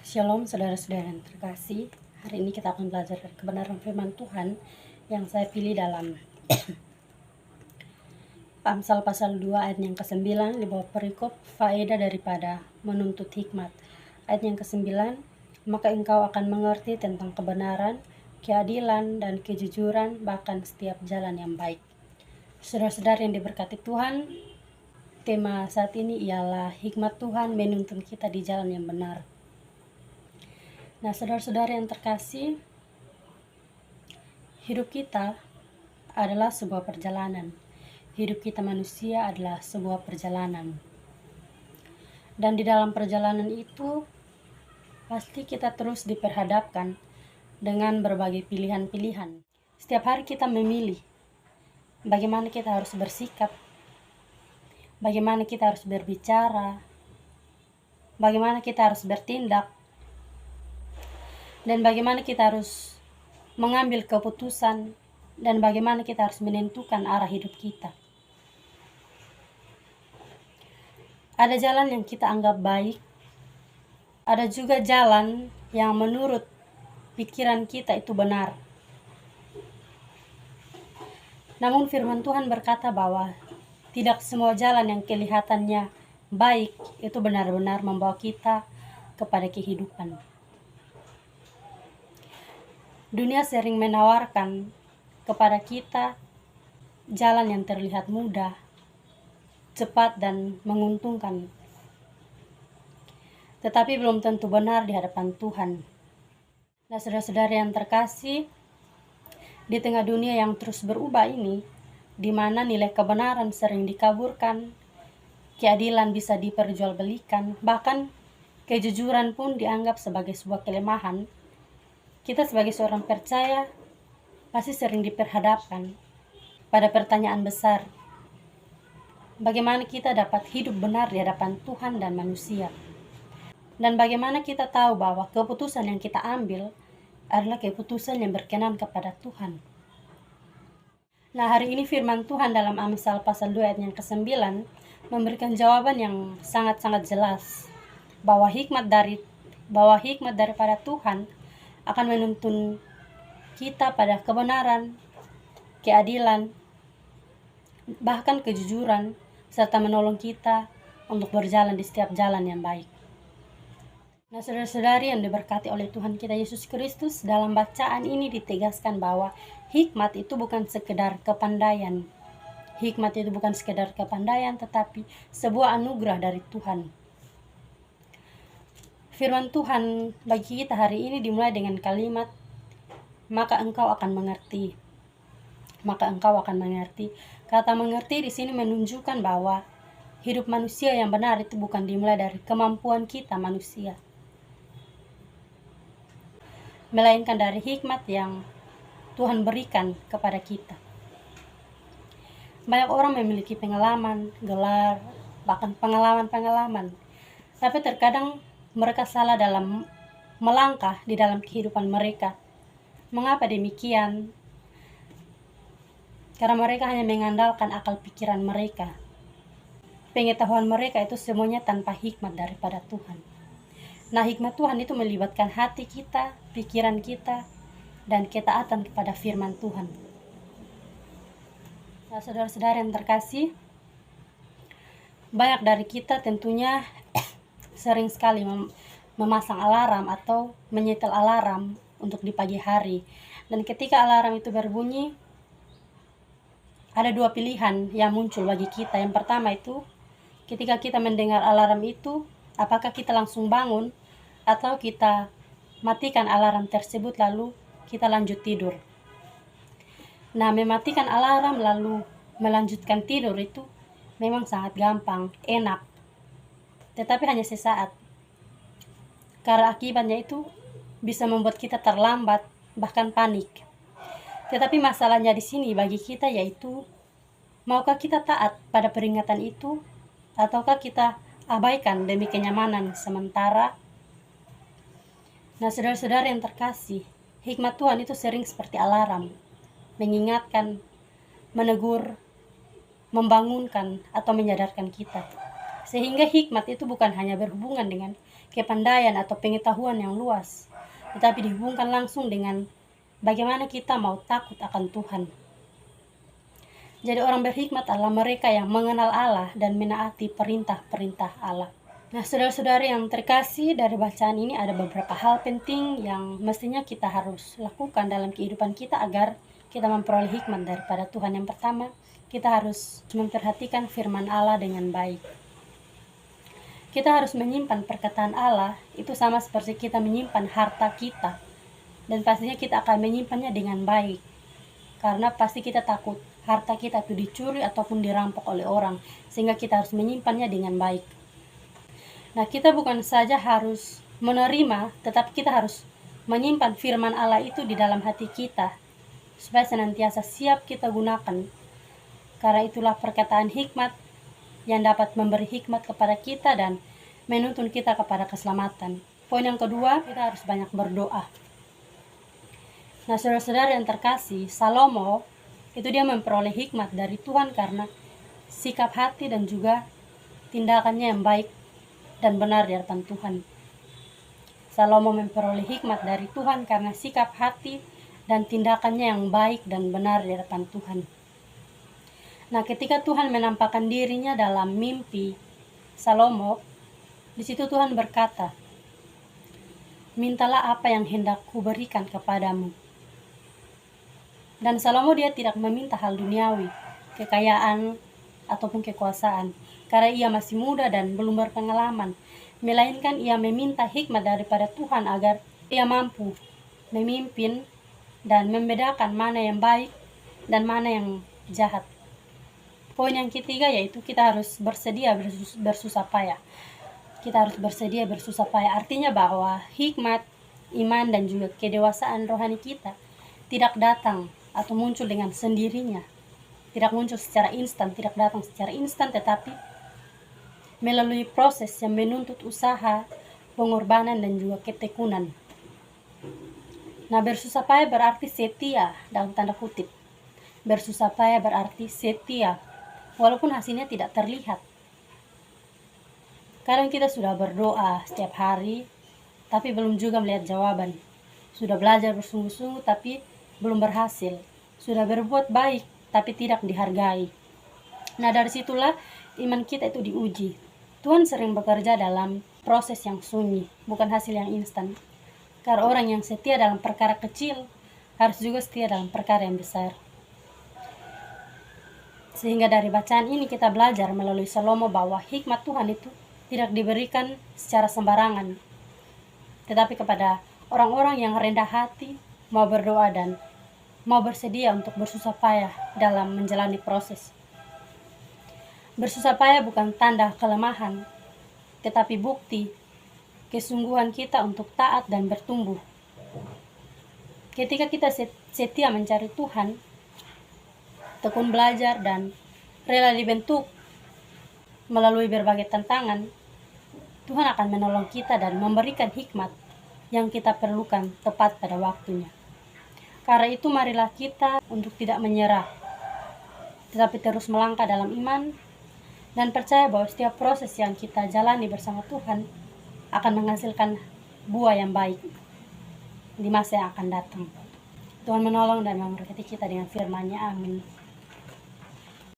Shalom saudara-saudara yang terkasih. Hari ini kita akan belajar dari kebenaran firman Tuhan yang saya pilih dalam Amsal pasal 2 ayat yang ke-9 di bawah perikop faedah daripada menuntut hikmat. Ayat yang ke-9, maka engkau akan mengerti tentang kebenaran, keadilan, dan kejujuran, bahkan setiap jalan yang baik. Saudara-saudara yang diberkati Tuhan, tema saat ini ialah hikmat Tuhan menuntun kita di jalan yang benar. Nah, saudara-saudara yang terkasih, hidup kita adalah sebuah perjalanan. Hidup kita manusia adalah sebuah perjalanan. Dan di dalam perjalanan itu, pasti kita terus diperhadapkan dengan berbagai pilihan-pilihan. Setiap hari kita memilih bagaimana kita harus bersikap, bagaimana kita harus berbicara, bagaimana kita harus bertindak, dan bagaimana kita harus mengambil keputusan, dan bagaimana kita harus menentukan arah hidup kita. Ada jalan yang kita anggap baik, ada juga jalan yang menurut pikiran kita itu benar. Namun firman Tuhan berkata bahwa tidak semua jalan yang kelihatannya baik itu benar-benar membawa kita kepada kehidupan. Dunia sering menawarkan kepada kita jalan yang terlihat mudah, cepat, dan menguntungkan. Tetapi belum tentu benar di hadapan Tuhan. Nah, saudara-saudara yang terkasih, di tengah dunia yang terus berubah ini, di mana nilai kebenaran sering dikaburkan, keadilan bisa diperjualbelikan, bahkan kejujuran pun dianggap sebagai sebuah kelemahan, kita sebagai seorang percaya pasti sering diperhadapkan pada pertanyaan besar. Bagaimana kita dapat hidup benar di hadapan Tuhan dan manusia? Dan bagaimana kita tahu bahwa keputusan yang kita ambil adalah keputusan yang berkenan kepada Tuhan? Nah, hari ini firman Tuhan dalam Amsal pasal 2 ayat yang ke-9 memberikan jawaban yang sangat-sangat jelas bahwa hikmat daripada Tuhan akan menuntun kita pada kebenaran, keadilan, bahkan kejujuran, serta menolong kita untuk berjalan di setiap jalan yang baik. Nah, saudara-saudari yang diberkati oleh Tuhan kita Yesus Kristus, dalam bacaan ini ditegaskan bahwa hikmat itu bukan sekedar kepandaian. Hikmat itu bukan sekedar kepandaian, tetapi sebuah anugerah dari Tuhan. Firman Tuhan bagi kita hari ini dimulai dengan kalimat, maka engkau akan mengerti. Maka engkau akan mengerti. Kata mengerti di sini menunjukkan bahwa hidup manusia yang benar itu bukan dimulai dari kemampuan kita manusia, melainkan dari hikmat yang Tuhan berikan kepada kita. Banyak orang memiliki pengalaman, gelar, bahkan pengalaman-pengalaman, tapi terkadang mereka salah dalam melangkah di dalam kehidupan mereka. Mengapa demikian? Karena mereka hanya mengandalkan akal pikiran mereka. Pengetahuan mereka itu semuanya tanpa hikmat daripada Tuhan. Nah, hikmat Tuhan itu melibatkan hati kita, pikiran kita, dan ketaatan kepada firman Tuhan. Nah, saudara-saudara yang terkasih, banyak dari kita tentunya sering sekali memasang alarm atau menyetel alarm untuk di pagi hari. Dan ketika alarm itu berbunyi, ada dua pilihan yang muncul bagi kita. Yang pertama itu, ketika kita mendengar alarm itu, apakah kita langsung bangun atau kita matikan alarm tersebut lalu kita lanjut tidur. Nah, mematikan alarm lalu melanjutkan tidur itu memang sangat gampang, enak. Tetapi hanya sesaat. Karena akibatnya itu bisa membuat kita terlambat, bahkan panik. Tetapi masalahnya di sini bagi kita yaitu, maukah kita taat pada peringatan itu, ataukah kita abaikan demi kenyamanan sementara? Nah, saudara-saudara yang terkasih, hikmat Tuhan itu sering seperti alarm, mengingatkan, menegur, membangunkan, atau menyadarkan kita. Sehingga hikmat itu bukan hanya berhubungan dengan kepandaian atau pengetahuan yang luas, tetapi dihubungkan langsung dengan bagaimana kita mau takut akan Tuhan. Jadi orang berhikmat adalah mereka yang mengenal Allah dan menaati perintah-perintah Allah. Nah, saudara-saudari yang terkasih, dari bacaan ini ada beberapa hal penting yang mestinya kita harus lakukan dalam kehidupan kita agar kita memperoleh hikmat daripada Tuhan. Yang pertama, kita harus memperhatikan firman Allah dengan baik. Kita harus menyimpan perkataan Allah, itu sama seperti kita menyimpan harta kita. Dan pastinya kita akan menyimpannya dengan baik. Karena pasti kita takut harta kita itu dicuri ataupun dirampok oleh orang, sehingga kita harus menyimpannya dengan baik. Nah, kita bukan saja harus menerima, tetapi kita harus menyimpan firman Allah itu di dalam hati kita, supaya senantiasa siap kita gunakan. Karena itulah perkataan hikmat yang dapat memberi hikmat kepada kita dan menuntun kita kepada keselamatan. Poin yang kedua, kita harus banyak berdoa. Nah, saudara-saudara yang terkasih, Salomo itu dia memperoleh hikmat dari Tuhan karena sikap hati dan juga tindakannya yang baik dan benar di hadapan Tuhan. Salomo memperoleh hikmat dari Tuhan karena sikap hati dan tindakannya yang baik dan benar di hadapan Tuhan. Nah, ketika Tuhan menampakkan dirinya dalam mimpi Salomo, di situ Tuhan berkata, "Mintalah apa yang hendak kuberikan kepadamu." Dan Salomo dia tidak meminta hal duniawi, kekayaan ataupun kekuasaan, karena ia masih muda dan belum berpengalaman, melainkan ia meminta hikmat daripada Tuhan agar ia mampu memimpin dan membedakan mana yang baik dan mana yang jahat. Poin yang ketiga yaitu kita harus bersedia bersusah payah. Kita harus bersedia bersusah payah, artinya bahwa hikmat, iman dan juga kedewasaan rohani kita tidak datang atau muncul dengan sendirinya, tidak muncul secara instan, tidak datang secara instan, tetapi melalui proses yang menuntut usaha, pengorbanan dan juga ketekunan. Nah, bersusah payah berarti setia dalam tanda kutip. Bersusah payah berarti setia, walaupun hasilnya tidak terlihat. Kadang kita sudah berdoa setiap hari, tapi belum juga melihat jawaban. Sudah belajar bersungguh-sungguh, tapi belum berhasil. Sudah berbuat baik, tapi tidak dihargai. Nah, dari situlah iman kita itu diuji. Tuhan sering bekerja dalam proses yang sunyi, bukan hasil yang instan. Karena orang yang setia dalam perkara kecil, harus juga setia dalam perkara yang besar. Sehingga dari bacaan ini kita belajar melalui Salomo bahwa hikmat Tuhan itu tidak diberikan secara sembarangan, tetapi kepada orang-orang yang rendah hati, mau berdoa dan mau bersedia untuk bersusah payah dalam menjalani proses. Bersusah payah bukan tanda kelemahan, tetapi bukti kesungguhan kita untuk taat dan bertumbuh. Ketika kita setia mencari Tuhan, tekun belajar dan rela dibentuk melalui berbagai tantangan, Tuhan akan menolong kita dan memberikan hikmat yang kita perlukan tepat pada waktunya. Karena itu marilah kita untuk tidak menyerah, tetapi terus melangkah dalam iman dan percaya bahwa setiap proses yang kita jalani bersama Tuhan akan menghasilkan buah yang baik di masa yang akan datang. Tuhan menolong dan memberkati kita dengan firman-Nya. Amin.